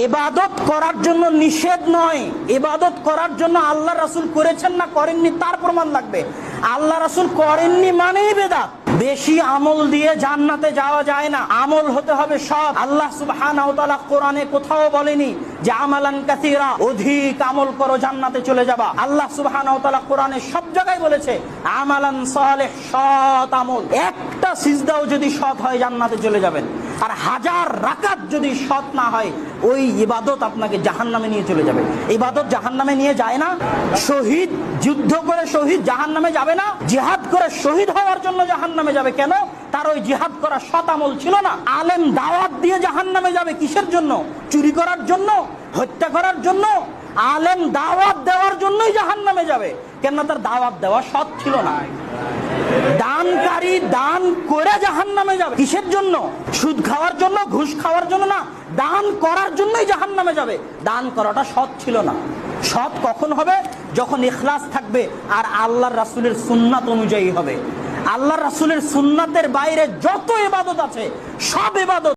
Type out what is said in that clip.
ইবাদত করার জন্য নিষেধ নয়, ইবাদত করার জন্য আল্লাহ রাসূল করেছেন না করেননি তার প্রমাণ লাগবে। আল্লাহ রাসূল করেননি মানেই বেদাত। বেশি আমল দিয়ে জান্নাতে যাওয়া যায় না, আমল হতে হবে সৎ। আল্লাহ সুবহানাহু ওয়া তাআলা কোরআনে কোথাও বলেনি যে আমালান কাসীরা, অধিক আমল করো জান্নাতে চলে যাবা। আল্লাহ সুবহানাহু ওয়া তাআলা কোরআনে সব জায়গায় বলেছে আমালান সালেহ, সৎ আমল। একটা সিজদাও যদি সৎ হয় জান্নাতে চলে যাবেন। আর হাজার রাকাত যদি সৎ না হয় ওই ইবাদত আপনাকে জাহান্নামে নিয়ে চলে যাবে। ইবাদত জাহান্নামে নিয়ে যায় না। শহীদ, যুদ্ধ করে শহীদ জাহান্নামে যাবে না, জিহাদ করে শহীদ হওয়ার জন্য জাহান্নামে যাবে। কেন? তার ওই জিহাদ করা সৎ আমল ছিল না। আলেম দাওয়াত দিয়ে জাহান্নামে যাবে কিসের জন্য? চুরি করার জন্য, হত্যা করার জন্য? আলেম দাওয়াত দেওয়ার জন্যই জাহান্নামে যাবে। কেন? তার দাওয়াত দেওয়া সৎ ছিল না। দানকারী দান করে জাহান্নামে যাবে কিসের জন্য? সুদ খাওয়ার জন্য, ঘুষ খাওয়ার জন্য না, দান করার জন্যই জাহান্নামে যাবে। দান করাটা সৎ ছিল না। সৎ কখন হবে? যখন ইখলাস থাকবে আর আল্লাহর রাসূলের সুন্নাত অনুযায়ী হবে। আল্লাহর রাসূলের সুন্নাতের বাইরে যত ইবাদত আছে সব ইবাদত